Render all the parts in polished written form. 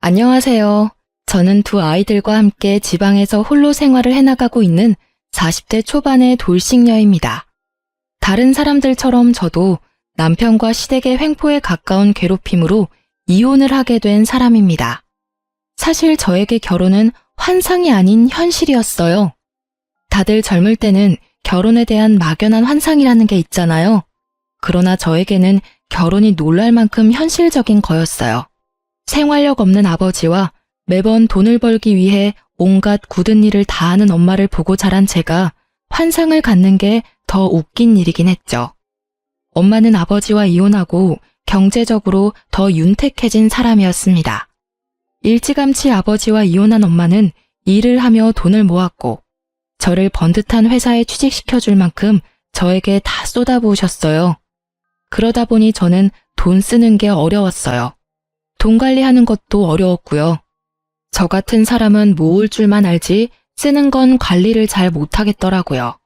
안녕하세요. 저는 두 아이들과 함께 지방에서 홀로 생활을 해나가고 있는 40대 초반의 돌싱녀입니다. 다른 사람들처럼 저도 남편과 시댁의 횡포에 가까운 괴롭힘으로 이혼을 하게 된 사람입니다. 사실 저에게 결혼은 환상이 아닌 현실이었어요. 다들 젊을 때는 결혼에 대한 막연한 환상이라는 게 있잖아요. 그러나 저에게는 결혼이 놀랄 만큼 현실적인 거였어요. 생활력 없는 아버지와 매번 돈을 벌기 위해 온갖 굳은 일을 다 하는 엄마를 보고 자란 제가 환상을 갖는 게 더 웃긴 일이긴 했죠. 엄마는 아버지와 이혼하고 경제적으로 더 윤택해진 사람이었습니다. 일찌감치 아버지와 이혼한 엄마는 일을 하며 돈을 모았고 저를 번듯한 회사에 취직시켜줄 만큼 저에게 다 쏟아부으셨어요. 그러다 보니 저는 돈 쓰는 게 어려웠어요. 돈 관리하는 것도 어려웠고요. 저 같은 사람은 모을 줄만 알지 쓰는 건 관리를 잘 못하겠더라고요.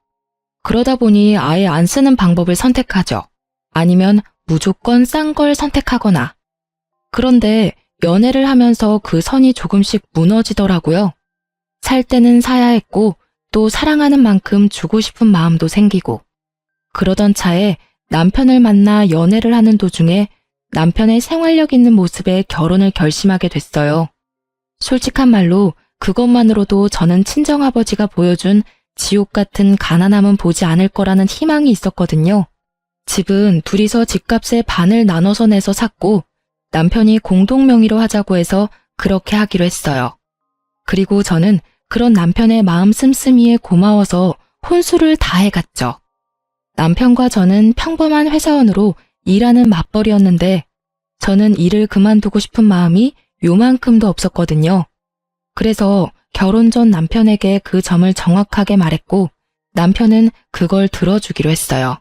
그러다 보니 아예 안 쓰는 방법을 선택하죠. 아니면 무조건 싼 걸 선택하거나. 그런데 연애를 하면서 그 선이 조금씩 무너지더라고요. 살 때는 사야 했고 또 사랑하는 만큼 주고 싶은 마음도 생기고. 그러던 차에 남편을 만나 연애를 하는 도중에 남편의 생활력 있는 모습에 결혼을 결심하게 됐어요. 솔직한 말로 그것만으로도 저는 친정아버지가 보여준 지옥 같은 가난함은 보지 않을 거라는 희망이 있었거든요. 집은 둘이서 집값의 반을 나눠서 내서 샀고 남편이 공동 명의로 하자고 해서 그렇게 하기로 했어요. 그리고 저는 그런 남편의 마음 씀씀이에 고마워서 혼수를 다 해갔죠. 남편과 저는 평범한 회사원으로 일하는 맞벌이였는데 저는 일을 그만두고 싶은 마음이 요만큼도 없었거든요. 그래서 결혼 전 남편에게 그 점을 정확하게 말했고 남편은 그걸 들어주기로 했어요.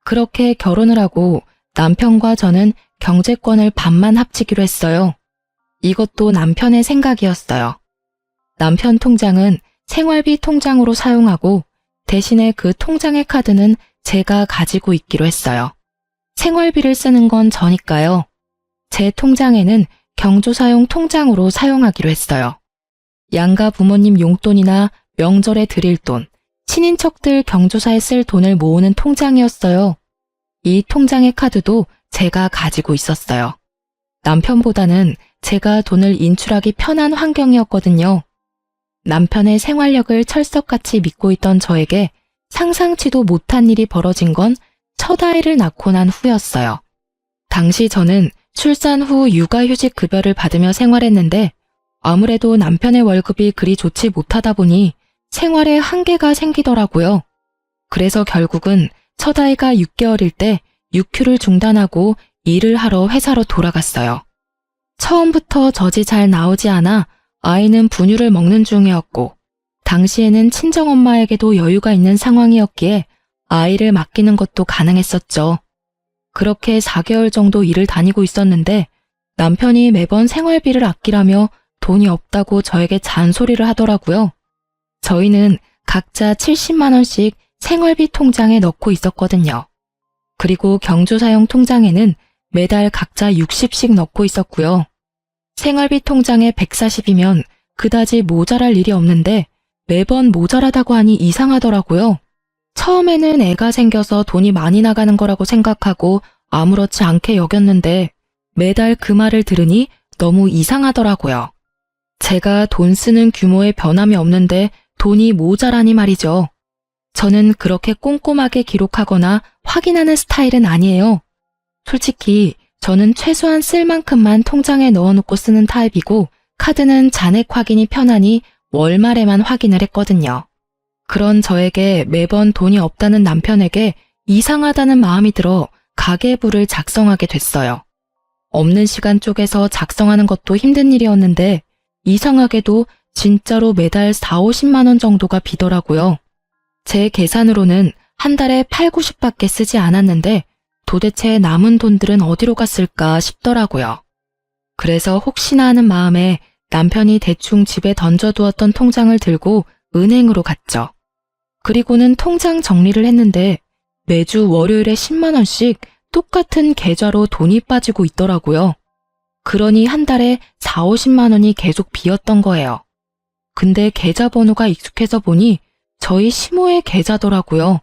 그렇게 결혼을 하고 남편과 저는 경제권을 반만 합치기로 했어요. 이것도 남편의 생각이었어요. 남편 통장은 생활비 통장으로 사용하고 대신에 그 통장의 카드는 제가 가지고 있기로 했어요. 생활비를 쓰는 건 저니까요. 제 통장에는 경조사용 통장으로 사용하기로 했어요. 양가 부모님 용돈이나 명절에 드릴 돈, 친인척들 경조사에 쓸 돈을 모으는 통장이었어요. 이 통장의 카드도 제가 가지고 있었어요. 남편보다는 제가 돈을 인출하기 편한 환경이었거든요. 남편의 생활력을 철석같이 믿고 있던 저에게 상상치도 못한 일이 벌어진 건 첫 아이를 낳고 난 후였어요. 당시 저는 출산 후 육아휴직 급여를 받으며 생활했는데 아무래도 남편의 월급이 그리 좋지 못하다 보니 생활에 한계가 생기더라고요. 그래서 결국은 첫 아이가 6개월일 때 육휴를 중단하고 일을 하러 회사로 돌아갔어요. 처음부터 젖이 잘 나오지 않아 아이는 분유를 먹는 중이었고 당시에는 친정엄마에게도 여유가 있는 상황이었기에 아이를 맡기는 것도 가능했었죠. 그렇게 4개월 정도 일을 다니고 있었는데 남편이 매번 생활비를 아끼라며 돈이 없다고 저에게 잔소리를 하더라고요. 저희는 각자 70만 원씩 생활비 통장에 넣고 있었거든요. 그리고 경조사용 통장에는 매달 각자 60씩 넣고 있었고요. 생활비 통장에 140이면 그다지 모자랄 일이 없는데 매번 모자라다고 하니 이상하더라고요. 처음에는 애가 생겨서 돈이 많이 나가는 거라고 생각하고 아무렇지 않게 여겼는데 매달 그 말을 들으니 너무 이상하더라고요. 제가 돈 쓰는 규모에 변함이 없는데 돈이 모자라니 말이죠. 저는 그렇게 꼼꼼하게 기록하거나 확인하는 스타일은 아니에요. 솔직히 저는 최소한 쓸 만큼만 통장에 넣어놓고 쓰는 타입이고 카드는 잔액 확인이 편하니 월말에만 확인을 했거든요. 그런 저에게 매번 돈이 없다는 남편에게 이상하다는 마음이 들어 가계부를 작성하게 됐어요. 없는 시간 쪼개서 작성하는 것도 힘든 일이었는데 이상하게도 진짜로 매달 4, 50만 원 정도가 비더라고요. 제 계산으로는 한 달에 8, 90밖에 쓰지 않았는데 도대체 남은 돈들은 어디로 갔을까 싶더라고요. 그래서 혹시나 하는 마음에 남편이 대충 집에 던져두었던 통장을 들고 은행으로 갔죠. 그리고는 통장 정리를 했는데 매주 월요일에 10만 원씩 똑같은 계좌로 돈이 빠지고 있더라고요. 그러니 한 달에 4, 50만 원이 계속 비었던 거예요. 근데 계좌번호가 익숙해서 보니 저희 시모의 계좌더라고요.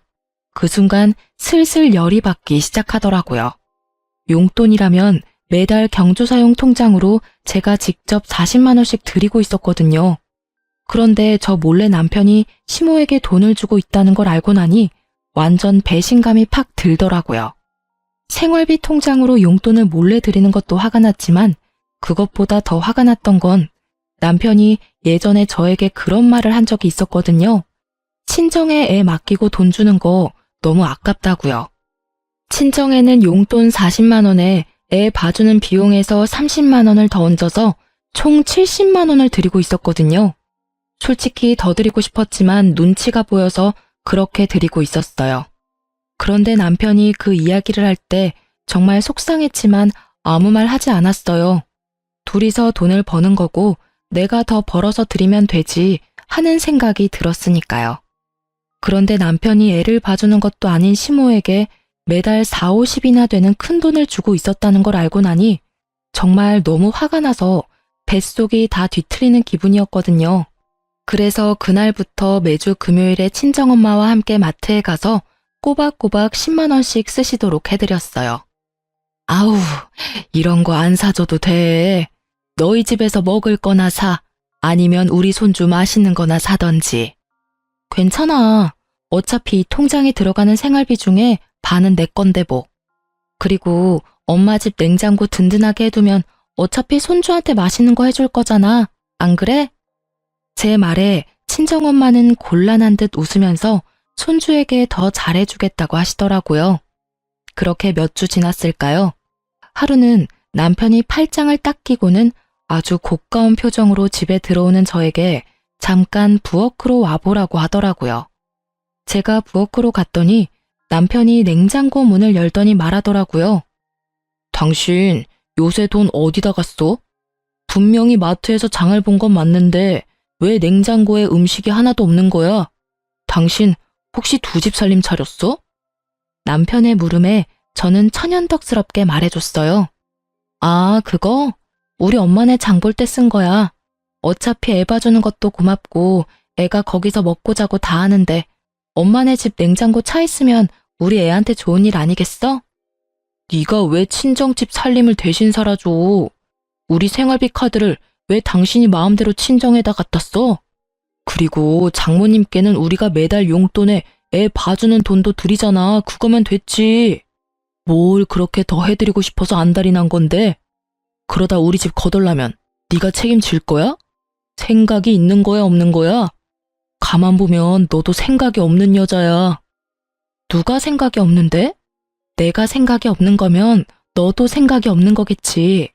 그 순간 슬슬 열이 받기 시작하더라고요. 용돈이라면 매달 경조사용 통장으로 제가 직접 40만 원씩 드리고 있었거든요. 그런데 저 몰래 남편이 시모에게 돈을 주고 있다는 걸 알고 나니 완전 배신감이 팍 들더라고요. 생활비 통장으로 용돈을 몰래 드리는 것도 화가 났지만 그것보다 더 화가 났던 건 남편이 예전에 저에게 그런 말을 한 적이 있었거든요. 친정에 애 맡기고 돈 주는 거 너무 아깝다고요. 친정에는 용돈 40만 원에 애 봐주는 비용에서 30만 원을 더 얹어서 총 70만 원을 드리고 있었거든요. 솔직히 더 드리고 싶었지만 눈치가 보여서 그렇게 드리고 있었어요. 그런데 남편이 그 이야기를 할 때 정말 속상했지만 아무 말 하지 않았어요. 둘이서 돈을 버는 거고 내가 더 벌어서 드리면 되지 하는 생각이 들었으니까요. 그런데 남편이 애를 봐주는 것도 아닌 시모에게 매달 4, 50이나 되는 큰 돈을 주고 있었다는 걸 알고 나니 정말 너무 화가 나서 뱃속이 다 뒤틀리는 기분이었거든요. 그래서 그날부터 매주 금요일에 친정엄마와 함께 마트에 가서 꼬박꼬박 10만 원씩 쓰시도록 해드렸어요. 아우, 이런 거 안 사줘도 돼. 너희 집에서 먹을 거나 사. 아니면 우리 손주 맛있는 거나 사던지. 괜찮아. 어차피 통장에 들어가는 생활비 중에 반은 내 건데 뭐. 그리고 엄마 집 냉장고 든든하게 해두면 어차피 손주한테 맛있는 거 해줄 거잖아. 안 그래? 제 말에 친정엄마는 곤란한 듯 웃으면서 손주에게 더 잘해주겠다고 하시더라고요. 그렇게 몇 주 지났을까요? 하루는 남편이 팔짱을 딱 끼고는 아주 고가운 표정으로 집에 들어오는 저에게 잠깐 부엌으로 와보라고 하더라고요. 제가 부엌으로 갔더니 남편이 냉장고 문을 열더니 말하더라고요. 당신 요새 돈 어디다 갔어? 분명히 마트에서 장을 본 건 맞는데 왜 냉장고에 음식이 하나도 없는 거야? 당신 혹시 두 집 살림 차렸어? 남편의 물음에 저는 천연덕스럽게 말해줬어요. 아, 그거? 우리 엄마네 장 볼 때 쓴 거야. 어차피 애 봐주는 것도 고맙고 애가 거기서 먹고 자고 다 하는데 엄마네 집 냉장고 차 있으면 우리 애한테 좋은 일 아니겠어? 네가 왜 친정집 살림을 대신 살아줘? 우리 생활비 카드를 왜 당신이 마음대로 친정에다 갖다 써? 그리고 장모님께는 우리가 매달 용돈에 애 봐주는 돈도 드리잖아. 그거면 됐지. 뭘 그렇게 더 해드리고 싶어서 안달이 난 건데? 그러다 우리 집 거덜나면 네가 책임질 거야? 생각이 있는 거야, 없는 거야? 가만 보면 너도 생각이 없는 여자야. 누가 생각이 없는데? 내가 생각이 없는 거면 너도 생각이 없는 거겠지.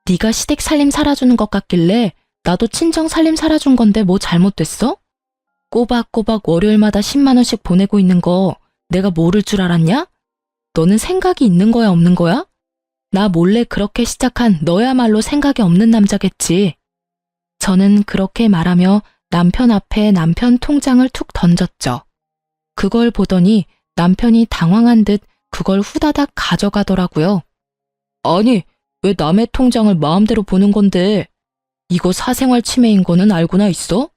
네가 시댁 살림 살아주는 것 같길래 나도 친정 살림 살아준 건데 뭐 잘못됐어? 꼬박꼬박 월요일마다 10만 원씩 보내고 있는 거 내가 모를 줄 알았냐? 너는 생각이 있는 거야, 없는 거야? 나 몰래 그렇게 시작한 너야말로 생각이 없는 남자겠지. 저는 그렇게 말하며 남편 앞에 남편 통장을 툭 던졌죠. 그걸 보더니 남편이 당황한 듯 그걸 후다닥 가져가더라고요. 아니, 왜 남의 통장을 마음대로 보는 건데? 이거 사생활 침해인 거는 알고나 있어?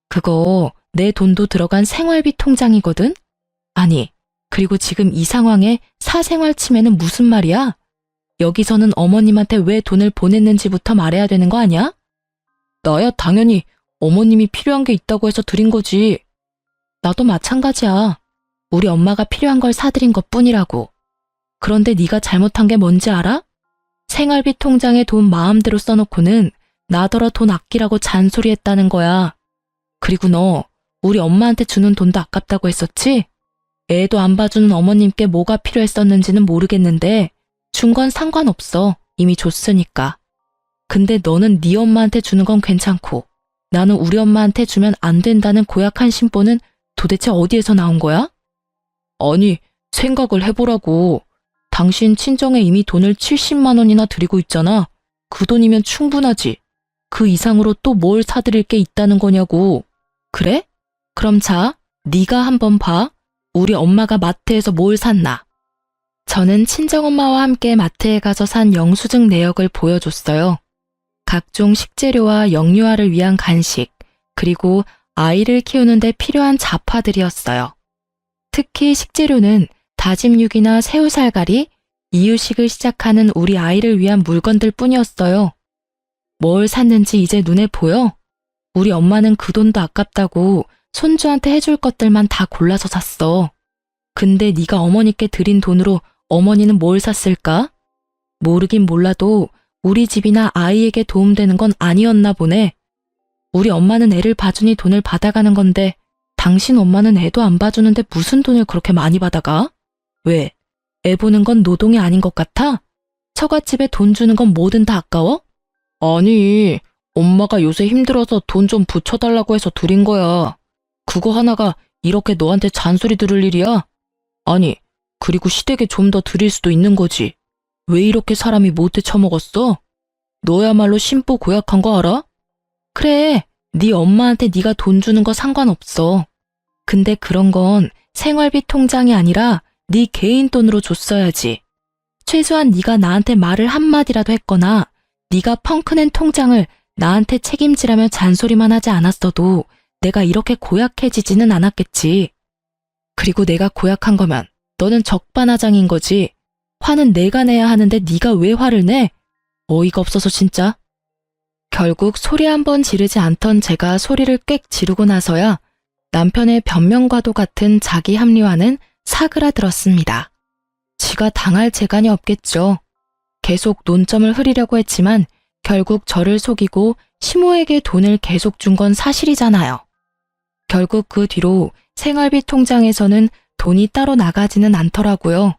그거 내 돈도 들어간 생활비 통장이거든? 아니, 그리고 지금 이 상황에 사생활 침해는 무슨 말이야? 여기서는 어머님한테 왜 돈을 보냈는지부터 말해야 되는 거 아니야? 나야 당연히 어머님이 필요한 게 있다고 해서 드린 거지. 나도 마찬가지야. 우리 엄마가 필요한 걸 사드린 것뿐이라고. 그런데 네가 잘못한 게 뭔지 알아? 생활비 통장에 돈 마음대로 써놓고는 나더러 돈 아끼라고 잔소리했다는 거야. 그리고 너 우리 엄마한테 주는 돈도 아깝다고 했었지? 애도 안 봐주는 어머님께 뭐가 필요했었는지는 모르겠는데 준 건 상관없어. 이미 줬으니까. 근데 너는 네 엄마한테 주는 건 괜찮고 나는 우리 엄마한테 주면 안 된다는 고약한 심보는 도대체 어디에서 나온 거야? 아니, 생각을 해보라고. 당신 친정에 이미 돈을 70만 원이나 드리고 있잖아. 그 돈이면 충분하지. 그 이상으로 또 뭘 사드릴 게 있다는 거냐고. 그래? 그럼 자, 네가 한번 봐. 우리 엄마가 마트에서 뭘 샀나? 저는 친정엄마와 함께 마트에 가서 산 영수증 내역을 보여줬어요. 각종 식재료와 영유아를 위한 간식, 그리고 아이를 키우는데 필요한 잡화들이었어요. 특히 식재료는 다짐 육이나 새우살가리, 이유식을 시작하는 우리 아이를 위한 물건들 뿐이었어요. 뭘 샀는지 이제 눈에 보여? 우리 엄마는 그 돈도 아깝다고 손주한테 해줄 것들만 다 골라서 샀어. 근데 네가 어머니께 드린 돈으로 어머니는 뭘 샀을까? 모르긴 몰라도 우리 집이나 아이에게 도움되는 건 아니었나 보네. 우리 엄마는 애를 봐주니 돈을 받아가는 건데 당신 엄마는 애도 안 봐주는데 무슨 돈을 그렇게 많이 받아가? 왜? 애 보는 건 노동이 아닌 것 같아? 처갓집에 돈 주는 건 뭐든 다 아까워? 아니, 엄마가 요새 힘들어서 돈 좀 붙여달라고 해서 드린 거야. 그거 하나가 이렇게 너한테 잔소리 들을 일이야? 아니, 그리고 시댁에 좀 더 드릴 수도 있는 거지. 왜 이렇게 사람이 못돼 처먹었어? 너야말로 심보 고약한 거 알아? 그래, 네 엄마한테 네가 돈 주는 거 상관없어. 근데 그런 건 생활비 통장이 아니라 네 개인 돈으로 줬어야지. 최소한 네가 나한테 말을 한마디라도 했거나 네가 펑크낸 통장을 나한테 책임지라며 잔소리만 하지 않았어도 내가 이렇게 고약해지지는 않았겠지. 그리고 내가 고약한 거면 너는 적반하장인 거지. 화는 내가 내야 하는데 네가 왜 화를 내? 어이가 없어서 진짜. 결국 소리 한 번 지르지 않던 제가 소리를 꽥 지르고 나서야 남편의 변명과도 같은 자기 합리화는 사그라들었습니다. 지가 당할 재간이 없겠죠. 계속 논점을 흐리려고 했지만 결국 저를 속이고 시모에게 돈을 계속 준 건 사실이잖아요. 결국 그 뒤로 생활비 통장에서는 돈이 따로 나가지는 않더라고요.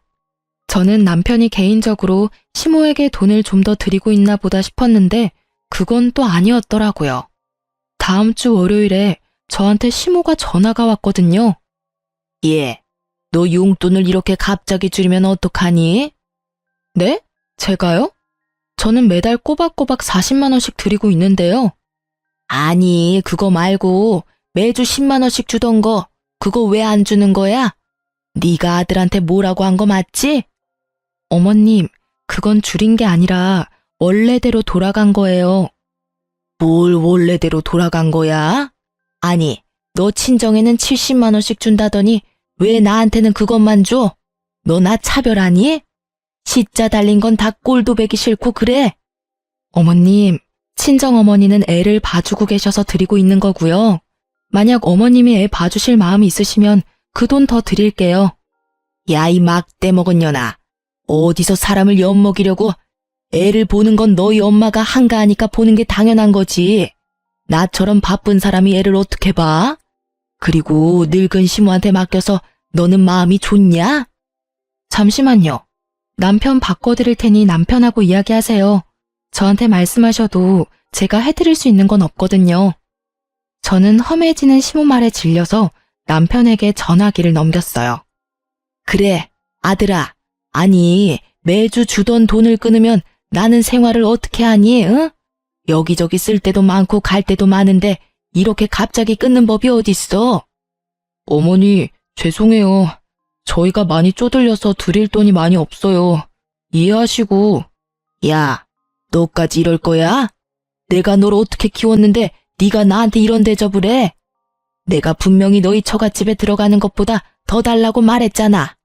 저는 남편이 개인적으로 시모에게 돈을 좀 더 드리고 있나 보다 싶었는데 그건 또 아니었더라고요. 다음 주 월요일에 저한테 시모가 전화가 왔거든요. 예, 너 용돈을 이렇게 갑자기 줄이면 어떡하니? 네? 제가요? 저는 매달 꼬박꼬박 40만 원씩 드리고 있는데요. 아니, 그거 말고 매주 10만 원씩 주던 거 그거 왜 안 주는 거야? 네가 아들한테 뭐라고 한 거 맞지? 어머님, 그건 줄인 게 아니라 원래대로 돌아간 거예요. 뭘 원래대로 돌아간 거야? 아니, 너 친정에는 70만 원씩 준다더니 왜 나한테는 그것만 줘? 너 나 차별하니? 시자 달린 건 다 꼴도 배기 싫고 그래? 어머님, 친정어머니는 애를 봐주고 계셔서 드리고 있는 거고요. 만약 어머님이 애 봐주실 마음이 있으시면 그 돈 더 드릴게요. 야, 이 막대 먹은 년아. 어디서 사람을 엿먹이려고. 애를 보는 건 너희 엄마가 한가하니까 보는 게 당연한 거지. 나처럼 바쁜 사람이 애를 어떻게 봐? 그리고 늙은 시모한테 맡겨서 너는 마음이 좋냐? 잠시만요. 남편 바꿔드릴 테니 남편하고 이야기하세요. 저한테 말씀하셔도 제가 해드릴 수 있는 건 없거든요. 저는 험해지는 시모 말에 질려서 남편에게 전화기를 넘겼어요. 그래, 아들아. 아니, 매주 주던 돈을 끊으면 나는 생활을 어떻게 하니, 응? 여기저기 쓸 때도 많고 갈 때도 많은데 이렇게 갑자기 끊는 법이 어딨어? 어머니, 죄송해요. 저희가 많이 쪼들려서 드릴 돈이 많이 없어요. 이해하시고. 야, 너까지 이럴 거야? 내가 널 어떻게 키웠는데 네가 나한테 이런 대접을 해? 내가 분명히 너희 처갓집에 들어가는 것보다 더 달라고 말했잖아.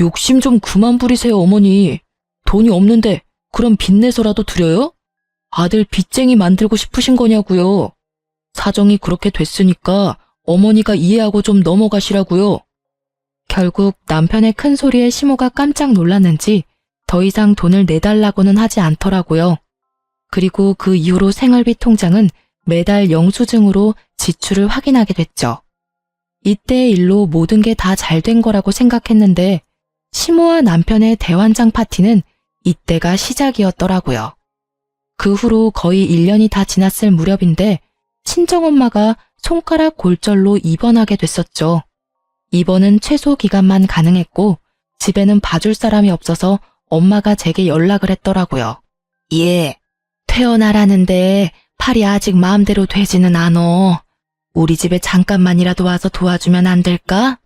욕심 좀 그만 부리세요, 어머니. 돈이 없는데 그럼 빚내서라도 드려요? 아들 빚쟁이 만들고 싶으신 거냐고요. 사정이 그렇게 됐으니까 어머니가 이해하고 좀 넘어가시라고요. 결국 남편의 큰 소리에 시모가 깜짝 놀랐는지 더 이상 돈을 내달라고는 하지 않더라고요. 그리고 그 이후로 생활비 통장은 매달 영수증으로 지출을 확인하게 됐죠. 이때의 일로 모든 게 다 잘 된 거라고 생각했는데 시모와 남편의 대환장 파티는 이때가 시작이었더라고요. 그 후로 거의 1년이 다 지났을 무렵인데 친정엄마가 손가락 골절로 입원하게 됐었죠. 입원은 최소 기간만 가능했고 집에는 봐줄 사람이 없어서 엄마가 제게 연락을 했더라고요. 예, 퇴원하라는데 팔이 아직 마음대로 되지는 않어. 우리 집에 잠깐만이라도 와서 도와주면 안 될까?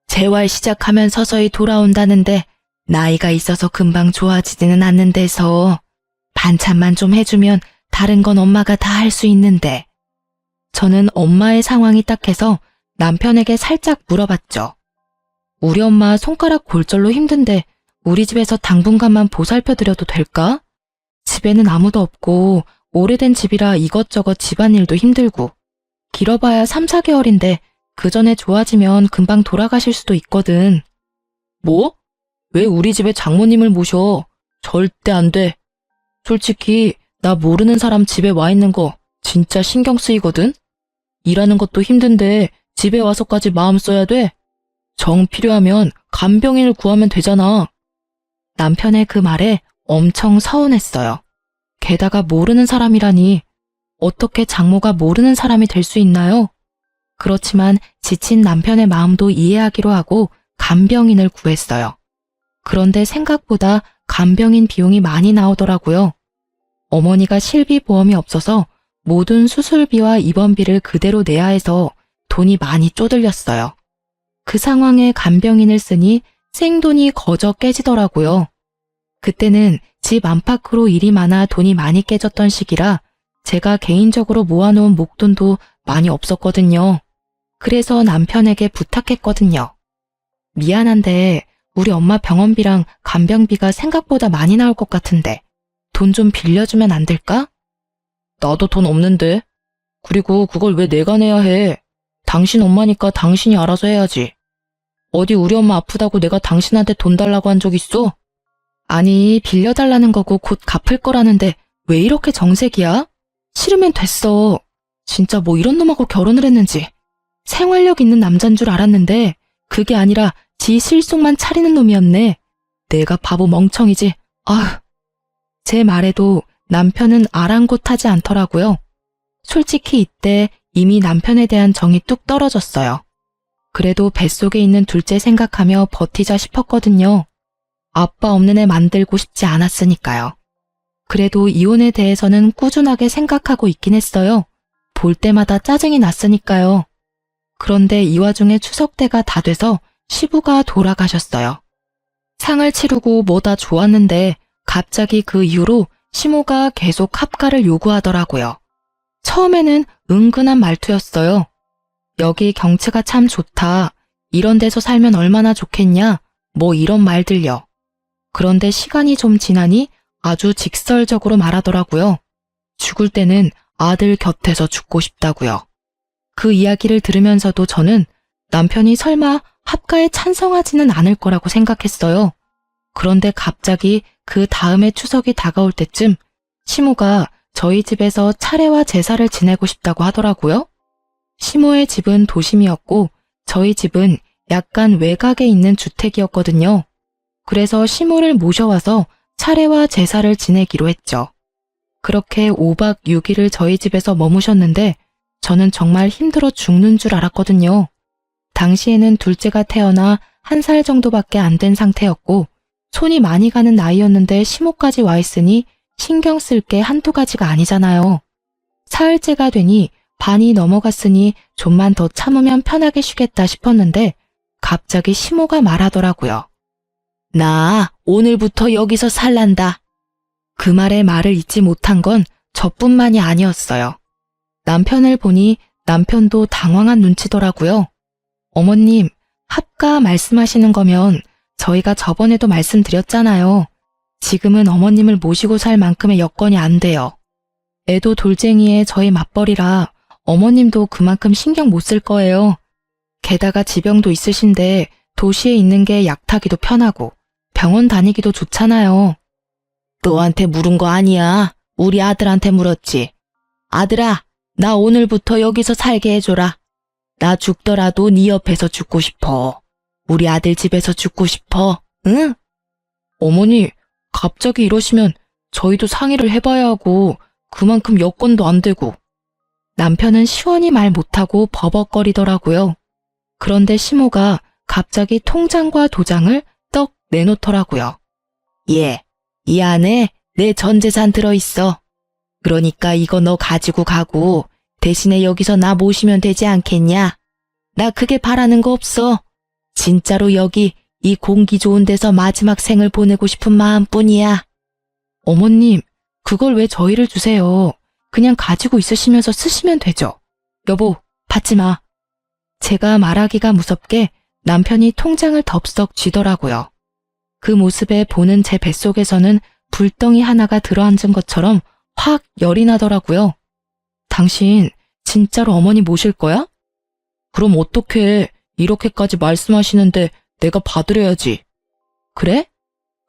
재활 시작하면 서서히 돌아온다는데 나이가 있어서 금방 좋아지지는 않는 데서 반찬만 좀 해주면 다른 건 엄마가 다 할 수 있는데. 저는 엄마의 상황이 딱해서 남편에게 살짝 물어봤죠. 우리 엄마 손가락 골절로 힘든데 우리 집에서 당분간만 보살펴드려도 될까? 집에는 아무도 없고 오래된 집이라 이것저것 집안일도 힘들고 길어봐야 3, 4개월인데 그 전에 좋아지면 금방 돌아가실 수도 있거든. 뭐? 왜 우리 집에 장모님을 모셔? 절대 안 돼. 솔직히 나 모르는 사람 집에 와 있는 거 진짜 신경 쓰이거든? 일하는 것도 힘든데 집에 와서까지 마음 써야 돼? 정 필요하면 간병인을 구하면 되잖아. 남편의 그 말에 엄청 서운했어요. 게다가 모르는 사람이라니 어떻게 장모가 모르는 사람이 될 수 있나요? 그렇지만 지친 남편의 마음도 이해하기로 하고 간병인을 구했어요. 그런데 생각보다 간병인 비용이 많이 나오더라고요. 어머니가 실비보험이 없어서 모든 수술비와 입원비를 그대로 내야 해서 돈이 많이 쪼들렸어요. 그 상황에 간병인을 쓰니 생돈이 거저 깨지더라고요. 그때는 집 안팎으로 일이 많아 돈이 많이 깨졌던 시기라 제가 개인적으로 모아놓은 목돈도 많이 없었거든요. 그래서 남편에게 부탁했거든요. 미안한데 우리 엄마 병원비랑 간병비가 생각보다 많이 나올 것 같은데 돈 좀 빌려주면 안 될까? 나도 돈 없는데. 그리고 그걸 왜 내가 내야 해? 당신 엄마니까 당신이 알아서 해야지. 어디 우리 엄마 아프다고 내가 당신한테 돈 달라고 한 적 있어? 아니, 빌려달라는 거고 곧 갚을 거라는데 왜 이렇게 정색이야? 싫으면 됐어. 진짜 뭐 이런 놈하고 결혼을 했는지. 생활력 있는 남잔 줄 알았는데 그게 아니라 지 실속만 차리는 놈이었네. 내가 바보 멍청이지. 아휴. 제 말에도 남편은 아랑곳하지 않더라고요. 솔직히 이때 이미 남편에 대한 정이 뚝 떨어졌어요. 그래도 뱃속에 있는 둘째 생각하며 버티자 싶었거든요. 아빠 없는 애 만들고 싶지 않았으니까요. 그래도 이혼에 대해서는 꾸준하게 생각하고 있긴 했어요. 볼 때마다 짜증이 났으니까요. 그런데 이 와중에 추석 때가 다 돼서 시부가 돌아가셨어요. 상을 치르고 뭐다 좋았는데 갑자기 그 이후로 시모가 계속 합가를 요구하더라고요. 처음에는 은근한 말투였어요. 여기 경치가 참 좋다. 이런 데서 살면 얼마나 좋겠냐. 뭐 이런 말들요. 그런데 시간이 좀 지나니 아주 직설적으로 말하더라고요. 죽을 때는 아들 곁에서 죽고 싶다고요. 그 이야기를 들으면서도 저는 남편이 설마 합가에 찬성하지는 않을 거라고 생각했어요. 그런데 갑자기 그 다음에 추석이 다가올 때쯤 시모가 저희 집에서 차례와 제사를 지내고 싶다고 하더라고요. 시모의 집은 도심이었고 저희 집은 약간 외곽에 있는 주택이었거든요. 그래서 시모를 모셔와서 차례와 제사를 지내기로 했죠. 그렇게 5박 6일을 저희 집에서 머무셨는데 저는 정말 힘들어 죽는 줄 알았거든요. 당시에는 둘째가 태어나 1살 정도밖에 안 된 상태였고 손이 많이 가는 나이였는데 시모까지 와 있으니 신경 쓸 게 한두 가지가 아니잖아요. 사흘째가 되니 반이 넘어갔으니 좀만 더 참으면 편하게 쉬겠다 싶었는데 갑자기 시모가 말하더라고요. 나 오늘부터 여기서 살란다. 그 말에 말을 잇지 못한 건 저뿐만이 아니었어요. 남편을 보니 남편도 당황한 눈치더라고요. 어머님, 합가 말씀하시는 거면 저희가 저번에도 말씀드렸잖아요. 지금은 어머님을 모시고 살 만큼의 여건이 안 돼요. 애도 돌쟁이에 저희 맞벌이라 어머님도 그만큼 신경 못 쓸 거예요. 게다가 지병도 있으신데 도시에 있는 게 약타기도 편하고 병원 다니기도 좋잖아요. 너한테 물은 거 아니야. 우리 아들한테 물었지. 아들아, 나 오늘부터 여기서 살게 해줘라. 나 죽더라도 네 옆에서 죽고 싶어. 우리 아들 집에서 죽고 싶어. 응? 어머니, 갑자기 이러시면 저희도 상의를 해봐야 하고 그만큼 여건도 안 되고. 남편은 시원히 말 못하고 버벅거리더라고요. 그런데 시모가 갑자기 통장과 도장을 떡 내놓더라고요. 이 안에 내 전 재산 들어있어. 그러니까 이거 너 가지고 가고 대신에 여기서 나 모시면 되지 않겠냐? 나 그게 바라는 거 없어. 진짜로 여기 이 공기 좋은 데서 마지막 생을 보내고 싶은 마음뿐이야. 어머님, 그걸 왜 저희를 주세요? 그냥 가지고 있으시면서 쓰시면 되죠. 여보, 받지 마. 제가 말하기가 무섭게 남편이 통장을 덥석 쥐더라고요. 그 모습에 보는 제 뱃속에서는 불덩이 하나가 들어앉은 것처럼 확 열이 나더라고요. 당신 진짜로 어머니 모실 거야? 그럼 어떡해. 이렇게까지 말씀하시는데 내가 받으려야지. 그래?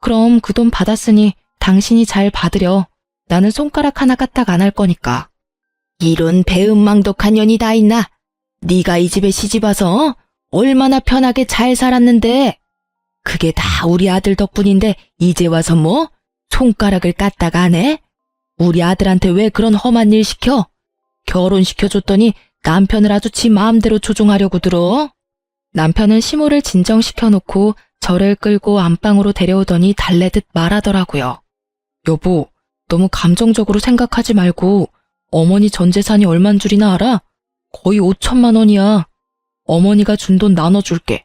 그럼 그 돈 받았으니 당신이 잘 받으려. 나는 손가락 하나 까딱 안 할 거니까. 이런 배은망덕한 년이 다 있나? 네가 이 집에 시집와서 얼마나 편하게 잘 살았는데. 그게 다 우리 아들 덕분인데 이제 와서 뭐? 손가락을 까딱 안 해? 우리 아들한테 왜 그런 험한 일 시켜? 결혼시켜줬더니 남편을 아주 지 마음대로 조종하려고 들어. 남편은 시모를 진정시켜놓고 저를 끌고 안방으로 데려오더니 달래듯 말하더라고요. 여보, 너무 감정적으로 생각하지 말고 어머니 전 재산이 얼만 줄이나 알아? 거의 5천만 원이야. 어머니가 준 돈 나눠줄게.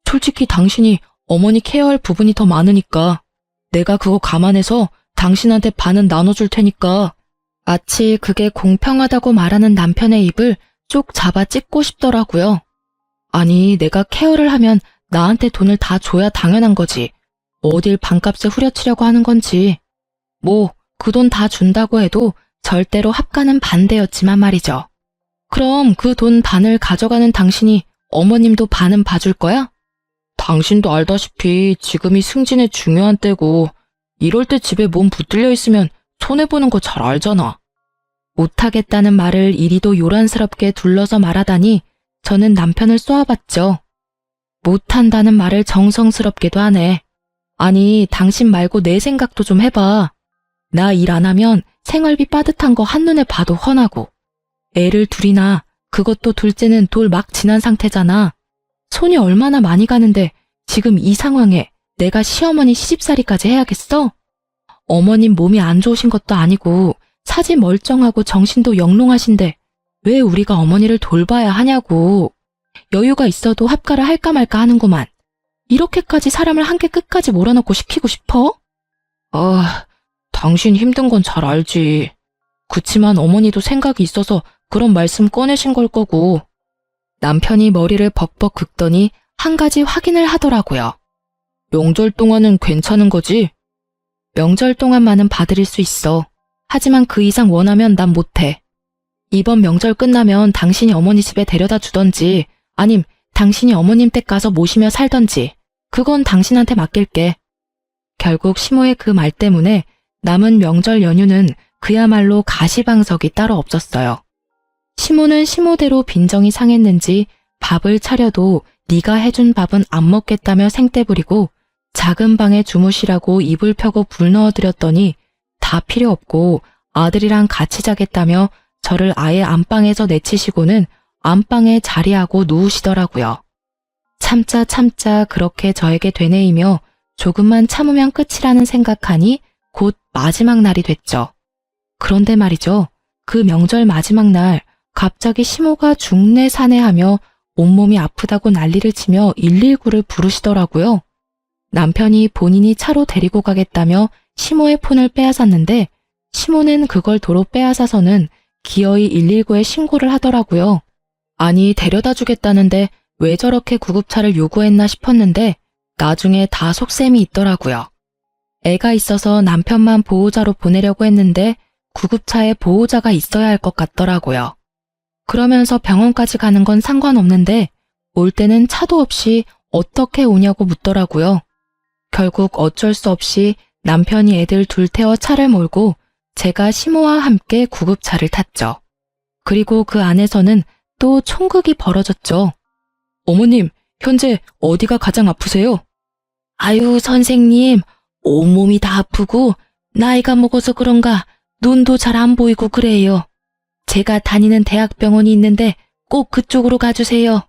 솔직히 당신이 어머니 케어할 부분이 더 많으니까 내가 그거 감안해서 당신한테 반은 나눠줄 테니까. 마치 그게 공평하다고 말하는 남편의 입을 쪽 잡아 찢고 싶더라고요. 아니, 내가 케어를 하면 나한테 돈을 다 줘야 당연한 거지. 어딜 반값에 후려치려고 하는 건지. 뭐 그 돈 다 준다고 해도 절대로 합가는 반대였지만 말이죠. 그럼 그 돈 반을 가져가는 당신이 어머님도 반은 봐줄 거야? 당신도 알다시피 지금이 승진의 중요한 때고 이럴 때 집에 몸 붙들려 있으면 손해보는 거 잘 알잖아. 못하겠다는 말을 이리도 요란스럽게 둘러서 말하다니 저는 남편을 쏘아봤죠. 못한다는 말을 정성스럽게도 하네. 아니, 당신 말고 내 생각도 좀 해봐. 나 일 안 하면 생활비 빠듯한 거 한눈에 봐도 훤하고 애를 둘이나 그것도 둘째는 돌 막 지난 상태잖아. 손이 얼마나 많이 가는데 지금 이 상황에 내가 시어머니 시집살이까지 해야겠어? 어머님 몸이 안 좋으신 것도 아니고 사지 멀쩡하고 정신도 영롱하신데 왜 우리가 어머니를 돌봐야 하냐고. 여유가 있어도 합가를 할까 말까 하는구만. 이렇게까지 사람을 한개 끝까지 몰아넣고 시키고 싶어? 당신 힘든 건 잘 알지. 그치만 어머니도 생각이 있어서 그런 말씀 꺼내신 걸 거고. 남편이 머리를 벅벅 긁더니 한 가지 확인을 하더라고요. 명절 동안은 괜찮은 거지? 명절 동안만은 봐드릴 수 있어. 하지만 그 이상 원하면 난 못해. 이번 명절 끝나면 당신이 어머니 집에 데려다 주던지 아님 당신이 어머님 댁 가서 모시며 살던지 그건 당신한테 맡길게. 결국 시모의 그 말 때문에 남은 명절 연휴는 그야말로 가시방석이 따로 없었어요. 시모는 시모대로 빈정이 상했는지 밥을 차려도 네가 해준 밥은 안 먹겠다며 생떼 부리고 작은 방에 주무시라고 이불 펴고 불 넣어드렸더니 다 필요 없고 아들이랑 같이 자겠다며 저를 아예 안방에서 내치시고는 안방에 자리하고 누우시더라고요. 참자 그렇게 저에게 되뇌이며 조금만 참으면 끝이라는 생각하니 곧 마지막 날이 됐죠. 그런데 말이죠. 그 명절 마지막 날 갑자기 시모가 중내사내하며 온몸이 아프다고 난리를 치며 119를 부르시더라고요. 남편이 본인이 차로 데리고 가겠다며 시모의 폰을 빼앗았는데 시모는 그걸 도로 빼앗아서는 기어이 119에 신고를 하더라고요. 아니, 데려다 주겠다는데 왜 저렇게 구급차를 요구했나 싶었는데 나중에 다 속셈이 있더라고요. 애가 있어서 남편만 보호자로 보내려고 했는데 구급차에 보호자가 있어야 할 것 같더라고요. 그러면서 병원까지 가는 건 상관없는데 올 때는 차도 없이 어떻게 오냐고 묻더라고요. 결국 어쩔 수 없이 남편이 애들 둘 태워 차를 몰고 제가 시모와 함께 구급차를 탔죠. 그리고 그 안에서는 또 총극이 벌어졌죠. 어머님, 현재 어디가 가장 아프세요? 아유, 선생님, 온몸이 다 아프고 나이가 먹어서 그런가 눈도 잘 안 보이고 그래요. 제가 다니는 대학병원이 있는데 꼭 그쪽으로 가주세요.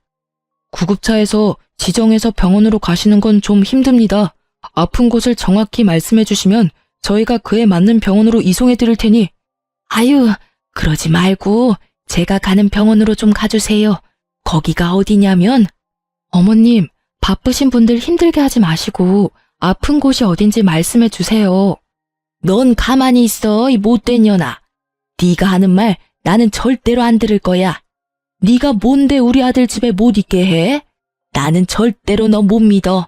구급차에서 지정해서 병원으로 가시는 건 좀 힘듭니다. 아픈 곳을 정확히 말씀해 주시면 저희가 그에 맞는 병원으로 이송해 드릴 테니. 아유, 그러지 말고 제가 가는 병원으로 좀 가주세요. 거기가 어디냐면. 어머님, 바쁘신 분들 힘들게 하지 마시고 아픈 곳이 어딘지 말씀해 주세요. 넌 가만히 있어, 이 못된 년아. 네가 하는 말 나는 절대로 안 들을 거야. 네가 뭔데 우리 아들 집에 못 있게 해? 나는 절대로 너 못 믿어.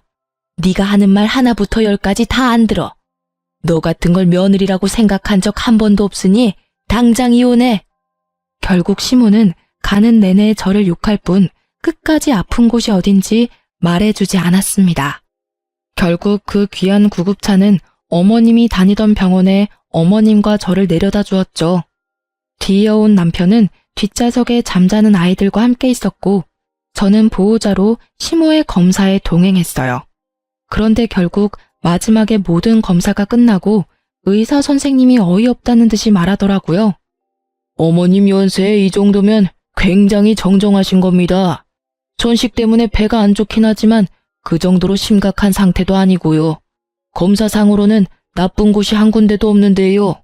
네가 하는 말 하나부터 열까지 다 안 들어. 너 같은 걸 며느리라고 생각한 적 한 번도 없으니 당장 이혼해. 결국 시모는 가는 내내 저를 욕할 뿐 끝까지 아픈 곳이 어딘지 말해주지 않았습니다. 결국 그 귀한 구급차는 어머님이 다니던 병원에 어머님과 저를 내려다 주었죠. 뒤이어온 남편은 뒷좌석에 잠자는 아이들과 함께 있었고 저는 보호자로 시모의 검사에 동행했어요. 그런데 결국 마지막에 모든 검사가 끝나고 의사 선생님이 어이없다는 듯이 말하더라고요. 어머님 연세 이 정도면 굉장히 정정하신 겁니다. 전식 때문에 배가 안 좋긴 하지만 그 정도로 심각한 상태도 아니고요. 검사상으로는 나쁜 곳이 한 군데도 없는데요.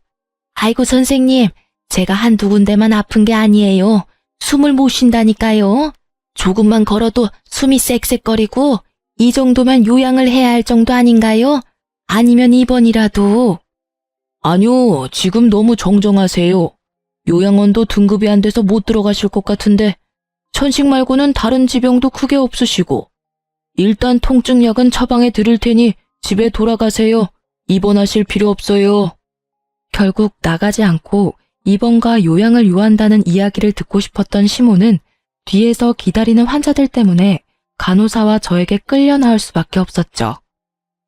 아이고 선생님, 제가 한두 군데만 아픈 게 아니에요. 숨을 못 쉰다니까요. 조금만 걸어도 숨이 쌕쌕거리고 이 정도면 요양을 해야 할 정도 아닌가요? 아니면 입원이라도. 아니요, 지금 너무 정정하세요. 요양원도 등급이 안 돼서 못 들어가실 것 같은데 천식 말고는 다른 지병도 크게 없으시고 일단 통증약은 처방해 드릴 테니 집에 돌아가세요. 입원하실 필요 없어요. 결국 나가지 않고 입원과 요양을 요한다는 이야기를 듣고 싶었던 시모는 뒤에서 기다리는 환자들 때문에 간호사와 저에게 끌려 나올 수밖에 없었죠.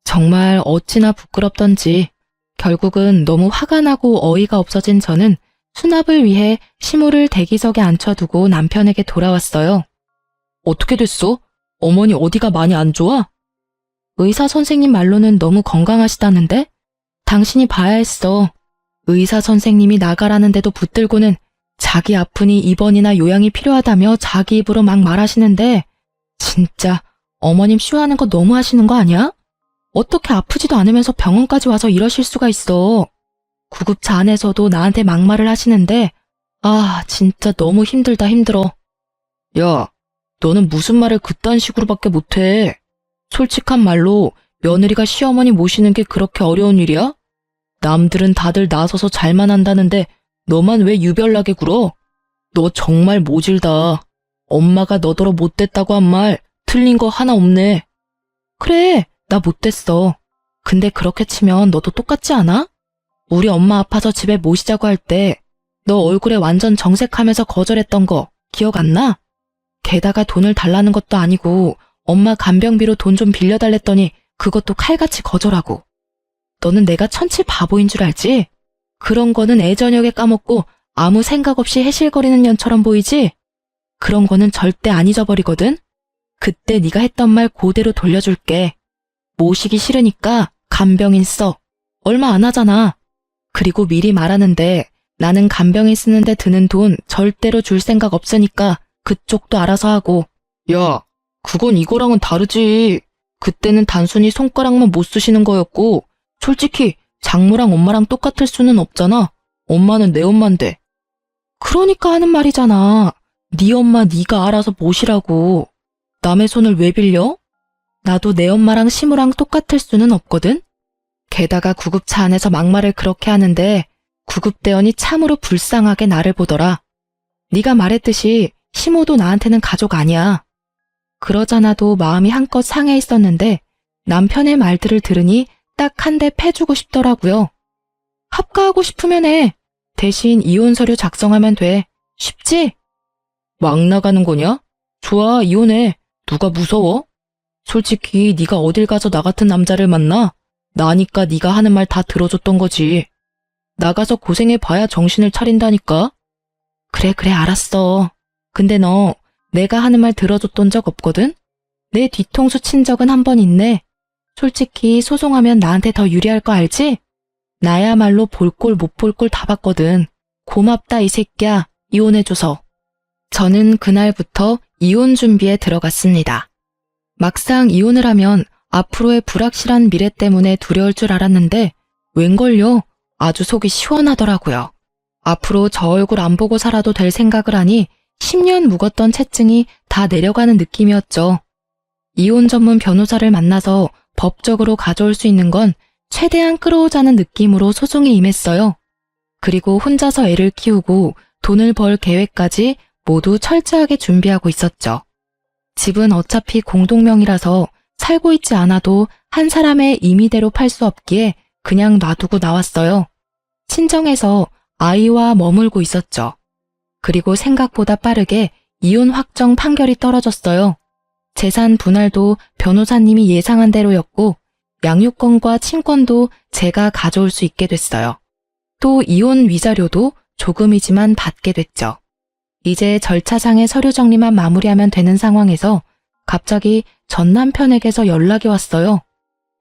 정말 어찌나 부끄럽던지 결국은 너무 화가 나고 어이가 없어진 저는 수납을 위해 시모를 대기석에 앉혀두고 남편에게 돌아왔어요. 어떻게 됐어? 어머니 어디가 많이 안 좋아? 의사 선생님 말로는 너무 건강하시다는데? 당신이 봐야 했어. 의사 선생님이 나가라는데도 붙들고는 자기 아프니 입원이나 요양이 필요하다며 자기 입으로 막 말하시는데 진짜 어머님 쇼하는 거 너무 하시는 거 아니야? 어떻게 아프지도 않으면서 병원까지 와서 이러실 수가 있어. 구급차 안에서도 나한테 막말을 하시는데 아 진짜 너무 힘들다 힘들어. 야, 너는 무슨 말을 그딴 식으로밖에 못해. 솔직한 말로 며느리가 시어머니 모시는 게 그렇게 어려운 일이야? 남들은 다들 나서서 잘만 한다는데 너만 왜 유별나게 굴어? 너 정말 모질다. 엄마가 너더러 못됐다고 한 말 틀린 거 하나 없네. 그래, 나 못됐어. 근데 그렇게 치면 너도 똑같지 않아? 우리 엄마 아파서 집에 모시자고 할 때 너 얼굴에 완전 정색하면서 거절했던 거 기억 안 나? 게다가 돈을 달라는 것도 아니고 엄마 간병비로 돈 좀 빌려달랬더니 그것도 칼같이 거절하고. 너는 내가 천치 바보인 줄 알지? 그런 거는 애저녁에 까먹고 아무 생각 없이 해실거리는 년처럼 보이지? 그런 거는 절대 안 잊어버리거든? 그때 네가 했던 말 그대로 돌려줄게. 모시기 싫으니까 간병인 써. 얼마 안 하잖아. 그리고 미리 말하는데 나는 간병인 쓰는데 드는 돈 절대로 줄 생각 없으니까 그쪽도 알아서 하고. 야, 그건 이거랑은 다르지. 그때는 단순히 손가락만 못 쓰시는 거였고 솔직히 장모랑 엄마랑 똑같을 수는 없잖아. 엄마는 내 엄마인데. 그러니까 하는 말이잖아. 네 엄마 네가 알아서 모시라고. 남의 손을 왜 빌려? 나도 내 엄마랑 시무랑 똑같을 수는 없거든. 게다가 구급차 안에서 막말을 그렇게 하는데 구급대원이 참으로 불쌍하게 나를 보더라. 네가 말했듯이 시모도 나한테는 가족 아니야. 그러잖아도 마음이 한껏 상해 있었는데 남편의 말들을 들으니 딱 한 대 패주고 싶더라고요. 합가하고 싶으면 해. 대신 이혼 서류 작성하면 돼. 쉽지? 막 나가는 거냐? 좋아, 이혼해. 누가 무서워? 솔직히 네가 어딜 가서 나 같은 남자를 만나? 나니까 네가 하는 말 다 들어줬던 거지. 나가서 고생해봐야 정신을 차린다니까. 그래, 알았어. 근데 너 내가 하는 말 들어줬던 적 없거든? 내 뒤통수 친 적은 한 번 있네. 솔직히 소송하면 나한테 더 유리할 거 알지? 나야말로 볼 꼴 못 볼 꼴 다 봤거든. 고맙다 이 새끼야, 이혼해줘서. 저는 그날부터 이혼 준비에 들어갔습니다. 막상 이혼을 하면 앞으로의 불확실한 미래 때문에 두려울 줄 알았는데 웬걸요? 아주 속이 시원하더라고요. 앞으로 저 얼굴 안 보고 살아도 될 생각을 하니 10년 묵었던 채증이 다 내려가는 느낌이었죠. 이혼 전문 변호사를 만나서 법적으로 가져올 수 있는 건 최대한 끌어오자는 느낌으로 소송에 임했어요. 그리고 혼자서 애를 키우고 돈을 벌 계획까지 모두 철저하게 준비하고 있었죠. 집은 어차피 공동명의라서 살고 있지 않아도 한 사람의 임의대로 팔 수 없기에 그냥 놔두고 나왔어요. 친정에서 아이와 머물고 있었죠. 그리고 생각보다 빠르게 이혼 확정 판결이 떨어졌어요. 재산 분할도 변호사님이 예상한 대로였고 양육권과 친권도 제가 가져올 수 있게 됐어요. 또 이혼 위자료도 조금이지만 받게 됐죠. 이제 절차상의 서류 정리만 마무리하면 되는 상황에서 갑자기 전 남편에게서 연락이 왔어요.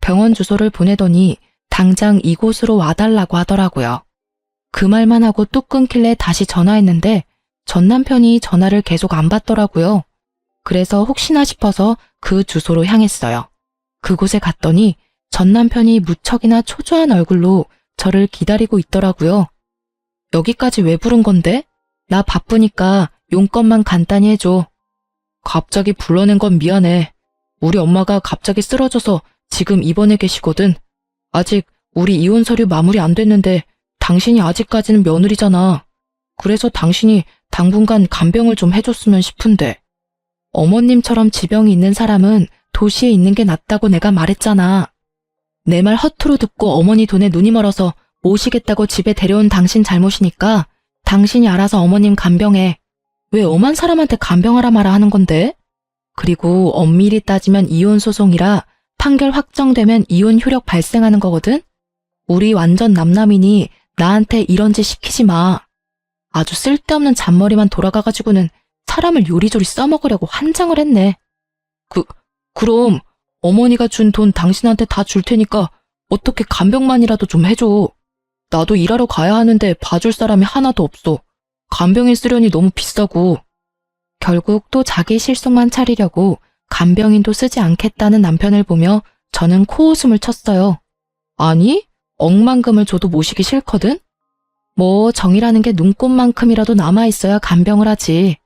병원 주소를 보내더니 당장 이곳으로 와달라고 하더라고요. 그 말만 하고 뚝 끊길래 다시 전화했는데 전 남편이 전화를 계속 안 받더라고요. 그래서 혹시나 싶어서 그 주소로 향했어요. 그곳에 갔더니 전 남편이 무척이나 초조한 얼굴로 저를 기다리고 있더라고요. 여기까지 왜 부른 건데? 나 바쁘니까 용건만 간단히 해줘. 갑자기 불러낸 건 미안해. 우리 엄마가 갑자기 쓰러져서 지금 입원해 계시거든. 아직 우리 이혼 서류 마무리 안 됐는데 당신이 아직까지는 며느리잖아. 그래서 당신이 당분간 간병을 좀 해줬으면 싶은데. 어머님처럼 지병이 있는 사람은 도시에 있는 게 낫다고 내가 말했잖아. 내 말 허투루 듣고 어머니 돈에 눈이 멀어서 모시겠다고 집에 데려온 당신 잘못이니까 당신이 알아서 어머님 간병해. 왜 엄한 사람한테 간병하라 마라 하는 건데? 그리고 엄밀히 따지면 이혼 소송이라 판결 확정되면 이혼 효력 발생하는 거거든? 우리 완전 남남이니 나한테 이런 짓 시키지 마. 아주 쓸데없는 잔머리만 돌아가가지고는 사람을 요리조리 써먹으려고 환장을 했네. 그럼 어머니가 준 돈 당신한테 다 줄 테니까 어떻게 간병만이라도 좀 해줘. 나도 일하러 가야 하는데 봐줄 사람이 하나도 없어. 간병인 쓰려니 너무 비싸고. 결국 또 자기 실속만 차리려고 간병인도 쓰지 않겠다는 남편을 보며 저는 코웃음을 쳤어요. 아니, 억만금을 줘도 모시기 싫거든? 뭐 정이라는 게 눈꽃만큼이라도 남아있어야 간병을 하지.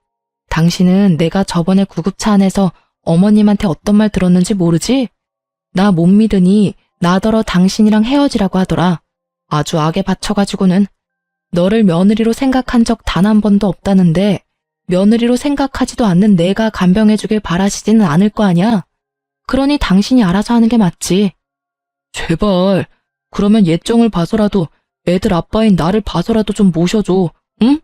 당신은 내가 저번에 구급차 안에서 어머님한테 어떤 말 들었는지 모르지? 나 못 믿으니 나더러 당신이랑 헤어지라고 하더라. 아주 악에 받쳐가지고는. 너를 며느리로 생각한 적 단 한 번도 없다는데 며느리로 생각하지도 않는 내가 간병해주길 바라시지는 않을 거 아냐? 그러니 당신이 알아서 하는 게 맞지. 제발, 그러면 예정을 봐서라도 애들 아빠인 나를 봐서라도 좀 모셔줘, 응?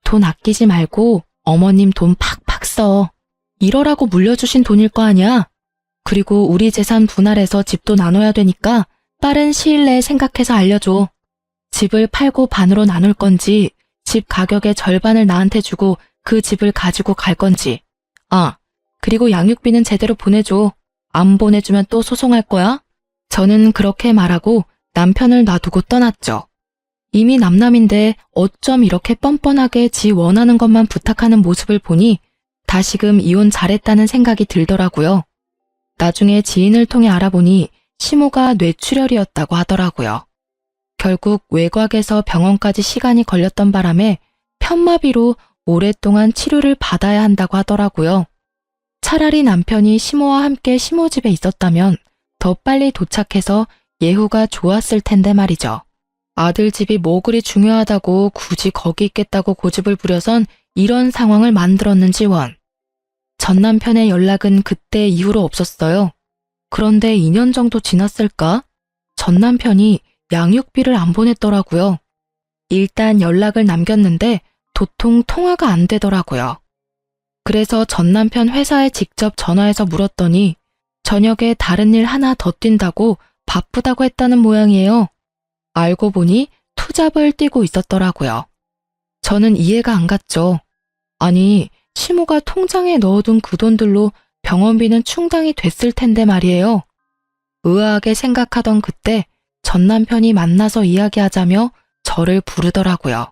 돈 아끼지 말고 어머님 돈 팍팍 써. 이러라고 물려주신 돈일 거 아니야? 그리고 우리 재산 분할해서 집도 나눠야 되니까 빠른 시일 내에 생각해서 알려줘. 집을 팔고 반으로 나눌 건지, 집 가격의 절반을 나한테 주고 그 집을 가지고 갈 건지. 아, 그리고 양육비는 제대로 보내줘. 안 보내주면 또 소송할 거야? 저는 그렇게 말하고 남편을 놔두고 떠났죠. 이미 남남인데 어쩜 이렇게 뻔뻔하게 지 원하는 것만 부탁하는 모습을 보니 다시금 이혼 잘했다는 생각이 들더라고요. 나중에 지인을 통해 알아보니 시모가 뇌출혈이었다고 하더라고요. 결국 외곽에서 병원까지 시간이 걸렸던 바람에 편마비로 오랫동안 치료를 받아야 한다고 하더라고요. 차라리 남편이 시모와 함께 시모 집에 있었다면 더 빨리 도착해서 예후가 좋았을 텐데 말이죠. 아들 집이 뭐 그리 중요하다고 굳이 거기 있겠다고 고집을 부려선 이런 상황을 만들었는지 원. 전 남편의 연락은 그때 이후로 없었어요. 그런데 2년 정도 지났을까? 전 남편이 양육비를 안 보냈더라고요. 일단 연락을 남겼는데 도통 통화가 안 되더라고요. 그래서 전 남편 회사에 직접 전화해서 물었더니 저녁에 다른 일 하나 더 뛴다고 바쁘다고 했다는 모양이에요. 알고 보니 투잡을 뛰고 있었더라고요. 저는 이해가 안 갔죠. 아니, 시모가 통장에 넣어둔 그 돈들로 병원비는 충당이 됐을 텐데 말이에요. 의아하게 생각하던 그때 전 남편이 만나서 이야기하자며 저를 부르더라고요.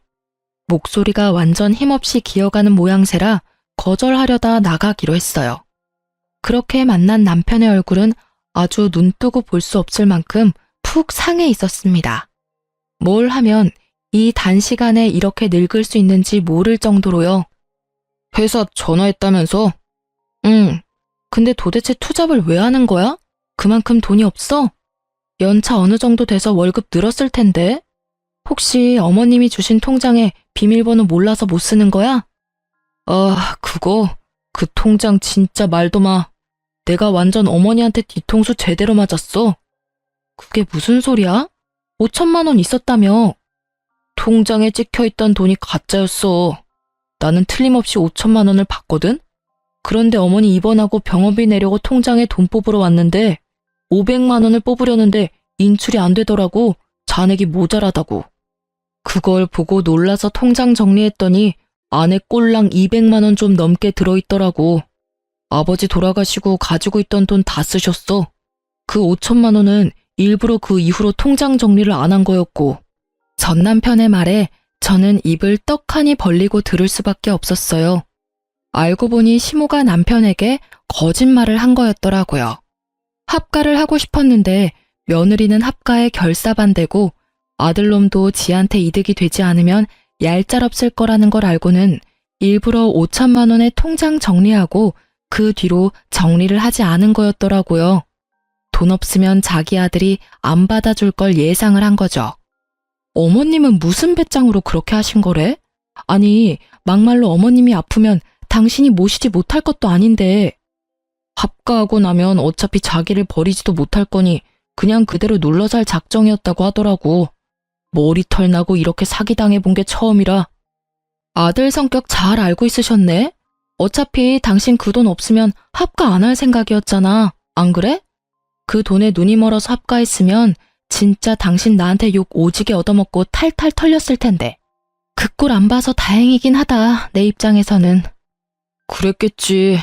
목소리가 완전 힘없이 기어가는 모양새라 거절하려다 나가기로 했어요. 그렇게 만난 남편의 얼굴은 아주 눈뜨고 볼 수 없을 만큼 푹 상해 있었습니다. 뭘 하면 이 단시간에 이렇게 늙을 수 있는지 모를 정도로요. 회사 전화했다면서? 응. 근데 도대체 투잡을 왜 하는 거야? 그만큼 돈이 없어? 연차 어느 정도 돼서 월급 늘었을 텐데. 혹시 어머님이 주신 통장에 비밀번호 몰라서 못 쓰는 거야? 아, 그 통장 진짜 말도 마. 내가 완전 어머니한테 뒤통수 제대로 맞았어. 그게 무슨 소리야? 5천만 원 있었다며. 통장에 찍혀있던 돈이 가짜였어. 나는 틀림없이 5천만 원을 받거든? 그런데 어머니 입원하고 병원비 내려고 통장에 돈 뽑으러 왔는데 500만 원을 뽑으려는데 인출이 안 되더라고. 잔액이 모자라다고. 그걸 보고 놀라서 통장 정리했더니 안에 꼴랑 200만 원 좀 넘게 들어있더라고. 아버지 돌아가시고 가지고 있던 돈 다 쓰셨어. 그 5천만 원은 일부러 그 이후로 통장 정리를 안 한 거였고. 전 남편의 말에 저는 입을 떡하니 벌리고 들을 수밖에 없었어요. 알고 보니 시모가 남편에게 거짓말을 한 거였더라고요. 합가를 하고 싶었는데 며느리는 합가에 결사반대고 아들놈도 지한테 이득이 되지 않으면 얄짤없을 거라는 걸 알고는 일부러 5천만 원의 통장 정리하고 그 뒤로 정리를 하지 않은 거였더라고요. 돈 없으면 자기 아들이 안 받아줄 걸 예상을 한 거죠. 어머님은 무슨 배짱으로 그렇게 하신 거래? 아니, 막말로 어머님이 아프면 당신이 모시지 못할 것도 아닌데. 합가하고 나면 어차피 자기를 버리지도 못할 거니 그냥 그대로 눌러 살 작정이었다고 하더라고. 머리털 나고 이렇게 사기당해본 게 처음이라. 아들 성격 잘 알고 있으셨네? 어차피 당신 그 돈 없으면 합가 안 할 생각이었잖아. 안 그래? 그 돈에 눈이 멀어서 합가했으면 진짜 당신 나한테 욕 오지게 얻어먹고 탈탈 털렸을 텐데. 그 꼴 안 봐서 다행이긴 하다, 내 입장에서는. 그랬겠지.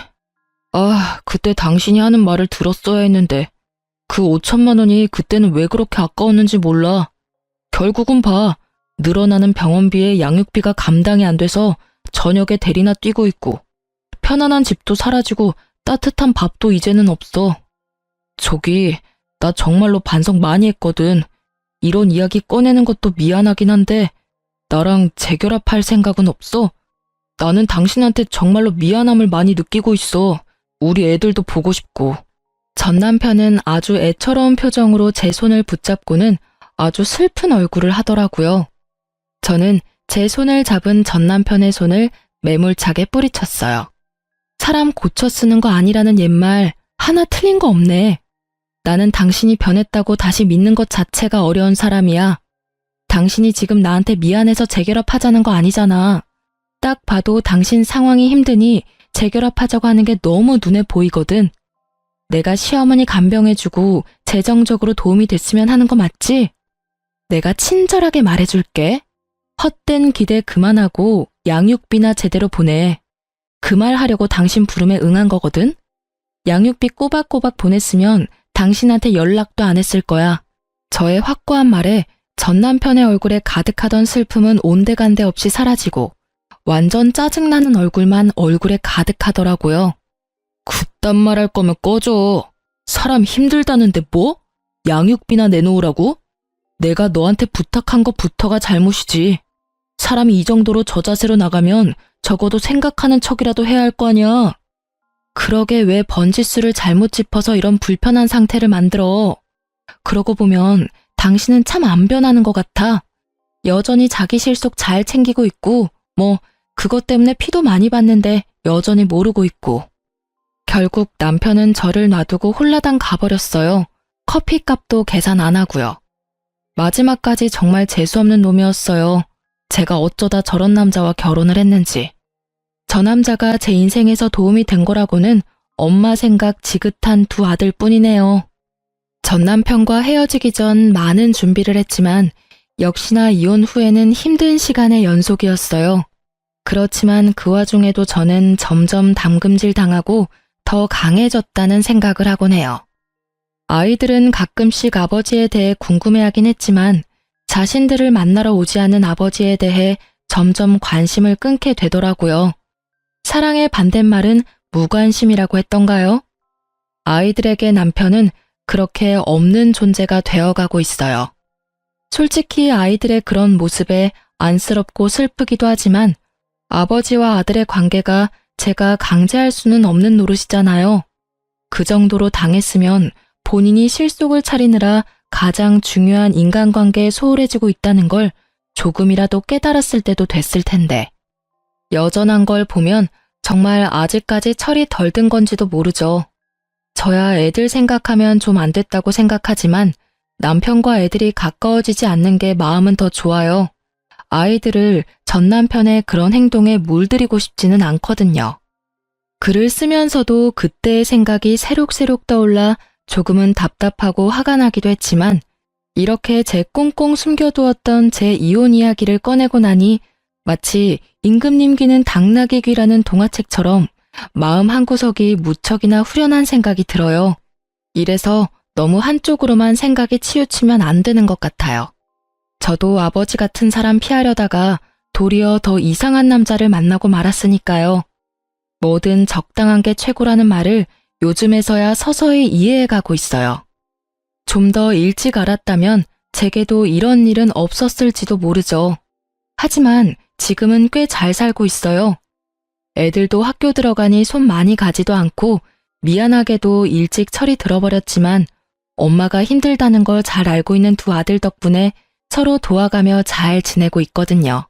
아, 그때 당신이 하는 말을 들었어야 했는데 그 5천만 원이 그때는 왜 그렇게 아까웠는지 몰라. 결국은 봐. 늘어나는 병원비에 양육비가 감당이 안 돼서 저녁에 대리나 뛰고 있고 편안한 집도 사라지고 따뜻한 밥도 이제는 없어. 저기, 나 정말로 반성 많이 했거든. 이런 이야기 꺼내는 것도 미안하긴 한데 나랑 재결합할 생각은 없어? 나는 당신한테 정말로 미안함을 많이 느끼고 있어. 우리 애들도 보고 싶고. 전 남편은 아주 애처로운 표정으로 제 손을 붙잡고는 아주 슬픈 얼굴을 하더라고요. 저는 제 손을 잡은 전 남편의 손을 매몰차게 뿌리쳤어요. 사람 고쳐 쓰는 거 아니라는 옛말 하나 틀린 거 없네. 나는 당신이 변했다고 다시 믿는 것 자체가 어려운 사람이야. 당신이 지금 나한테 미안해서 재결합하자는 거 아니잖아. 딱 봐도 당신 상황이 힘드니 재결합하자고 하는 게 너무 눈에 보이거든. 내가 시어머니 간병해주고 재정적으로 도움이 됐으면 하는 거 맞지? 내가 친절하게 말해줄게. 헛된 기대 그만하고 양육비나 제대로 보내. 그 말 하려고 당신 부름에 응한 거거든? 양육비 꼬박꼬박 보냈으면 당신한테 연락도 안 했을 거야. 저의 확고한 말에 전 남편의 얼굴에 가득하던 슬픔은 온데간데 없이 사라지고 완전 짜증나는 얼굴만 얼굴에 가득하더라고요. 그딴 말 할 거면 꺼져. 사람 힘들다는데 뭐? 양육비나 내놓으라고? 내가 너한테 부탁한 것부터가 잘못이지. 사람이 이 정도로 저자세로 나가면 적어도 생각하는 척이라도 해야 할 거 아니야. 그러게 왜 번지수를 잘못 짚어서 이런 불편한 상태를 만들어. 그러고 보면 당신은 참 안 변하는 것 같아. 여전히 자기 실속 잘 챙기고 있고 그것 때문에 피도 많이 받는데 여전히 모르고 있고. 결국 남편은 저를 놔두고 홀라당 가버렸어요. 커피값도 계산 안 하고요. 마지막까지 정말 재수없는 놈이었어요. 제가 어쩌다 저런 남자와 결혼을 했는지. 저 남자가 제 인생에서 도움이 된 거라고는 엄마 생각 지긋한 두 아들 뿐이네요. 전 남편과 헤어지기 전 많은 준비를 했지만 역시나 이혼 후에는 힘든 시간의 연속이었어요. 그렇지만 그 와중에도 저는 점점 담금질 당하고 더 강해졌다는 생각을 하곤 해요. 아이들은 가끔씩 아버지에 대해 궁금해하긴 했지만 자신들을 만나러 오지 않는 아버지에 대해 점점 관심을 끊게 되더라고요. 사랑의 반대말은 무관심이라고 했던가요? 아이들에게 남편은 그렇게 없는 존재가 되어가고 있어요. 솔직히 아이들의 그런 모습에 안쓰럽고 슬프기도 하지만 아버지와 아들의 관계가 제가 강제할 수는 없는 노릇이잖아요. 그 정도로 당했으면 본인이 실속을 차리느라 가장 중요한 인간관계에 소홀해지고 있다는 걸 조금이라도 깨달았을 때도 됐을 텐데. 여전한 걸 보면 정말 아직까지 철이 덜 든 건지도 모르죠. 저야 애들 생각하면 좀 안 됐다고 생각하지만 남편과 애들이 가까워지지 않는 게 마음은 더 좋아요. 아이들을 전 남편의 그런 행동에 물들이고 싶지는 않거든요. 글을 쓰면서도 그때의 생각이 새록새록 떠올라 조금은 답답하고 화가 나기도 했지만 이렇게 제 꽁꽁 숨겨두었던 제 이혼 이야기를 꺼내고 나니 마치 임금님 귀는 당나귀 귀라는 동화책처럼 마음 한구석이 무척이나 후련한 생각이 들어요. 이래서 너무 한쪽으로만 생각이 치우치면 안 되는 것 같아요. 저도 아버지 같은 사람 피하려다가 도리어 더 이상한 남자를 만나고 말았으니까요. 뭐든 적당한 게 최고라는 말을 요즘에서야 서서히 이해해가고 있어요. 좀 더 일찍 알았다면 제게도 이런 일은 없었을지도 모르죠. 하지만 지금은 꽤 잘 살고 있어요. 애들도 학교 들어가니 손 많이 가지도 않고 미안하게도 일찍 철이 들어버렸지만 엄마가 힘들다는 걸 잘 알고 있는 두 아들 덕분에 서로 도와가며 잘 지내고 있거든요.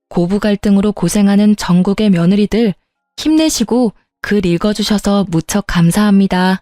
고부 갈등으로 고생하는 전국의 며느리들 힘내시고 글 읽어주셔서 무척 감사합니다.